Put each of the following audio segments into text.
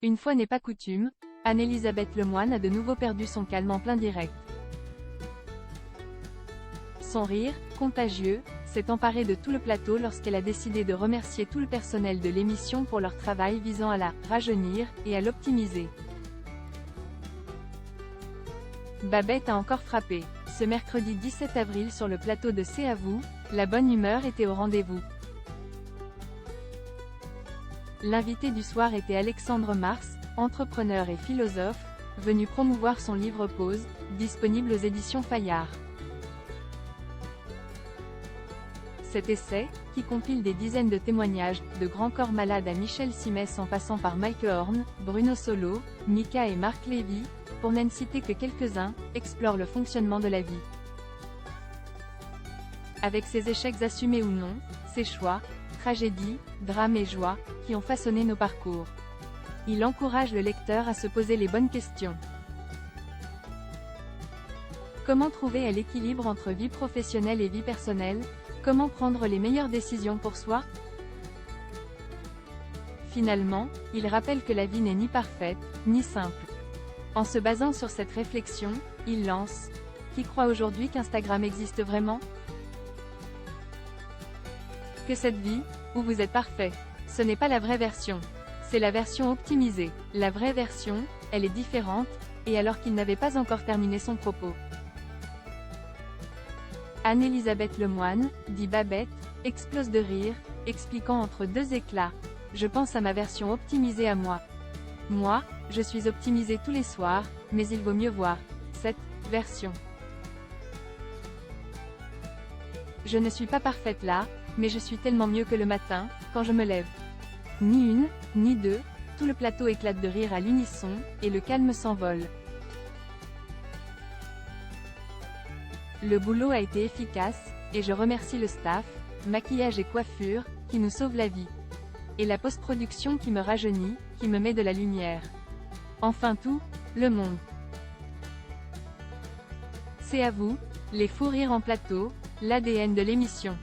Une fois n'est pas coutume, Anne-Elisabeth Lemoine a de nouveau perdu son calme en plein direct. Son rire, contagieux, s'est emparé de tout le plateau lorsqu'elle a décidé de remercier tout le personnel de l'émission pour leur travail visant à la rajeunir et à l'optimiser. Babette a encore frappé. Ce mercredi 17 avril sur le plateau de C'est à vous, la bonne humeur était au rendez-vous. L'invité du soir était Alexandre Mars, entrepreneur et philosophe, venu promouvoir son livre Pause, disponible aux éditions Fayard. Cet essai, qui compile des dizaines de témoignages, de Grand Corps Malade à Michel Simès en passant par Mike Horn, Bruno Solo, Mika et Marc Lévy, pour n'en citer que quelques-uns, explore le fonctionnement de la vie. Avec ses échecs assumés ou non, ses choix, tragédies, drames et joies, qui ont façonné nos parcours. Il encourage le lecteur à se poser les bonnes questions. Comment trouver l'équilibre entre vie professionnelle et vie personnelle? Comment prendre les meilleures décisions pour soi? Finalement, il rappelle que la vie n'est ni parfaite, ni simple. En se basant sur cette réflexion, il lance « Qui croit aujourd'hui qu'Instagram existe vraiment? Que cette vie, où vous êtes parfait, ce n'est pas la vraie version. C'est la version optimisée. La vraie version, elle est différente, et alors qu'il n'avait pas encore terminé son propos. Anne-Elisabeth Lemoine, dit Babette, explose de rire, expliquant entre deux éclats. Je pense à ma version optimisée à moi. Moi, je suis optimisée tous les soirs, mais il vaut mieux voir cette version. Je ne suis pas parfaite là, mais je suis tellement mieux que le matin, quand je me lève. Ni une, ni deux, tout le plateau éclate de rire à l'unisson, et le calme s'envole. Le boulot a été efficace, et je remercie le staff, maquillage et coiffure, qui nous sauve la vie. Et la post-production qui me rajeunit, qui me met de la lumière. Enfin tout, le monde. C'est à vous, les fous rires en plateau, l'ADN de l'émission.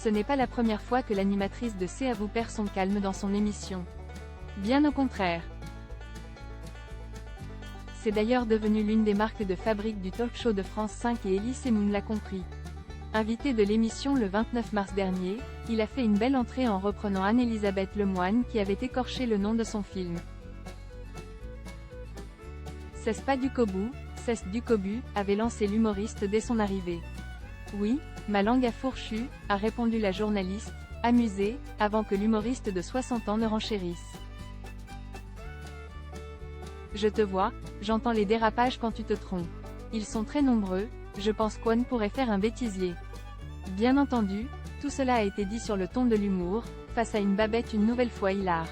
Ce n'est pas la première fois que l'animatrice de C'est à vous perd son calme dans son émission. Bien au contraire. C'est d'ailleurs devenu l'une des marques de fabrique du talk show de France 5 et Elie Semoun l'a compris. Invité de l'émission le 29 mars dernier, il a fait une belle entrée en reprenant Anne-Elisabeth Lemoine qui avait écorché le nom de son film. C'est pas du Kobu, c'est du Kobu, avait lancé l'humoriste dès son arrivée. Oui, ma langue a fourchu, a répondu la journaliste, amusée, avant que l'humoriste de 60 ans ne renchérisse. Je te vois, j'entends les dérapages quand tu te trompes. Ils sont très nombreux, je pense qu'One pourrait faire un bêtisier. Bien entendu, tout cela a été dit sur le ton de l'humour, face à une Babette une nouvelle fois hilare.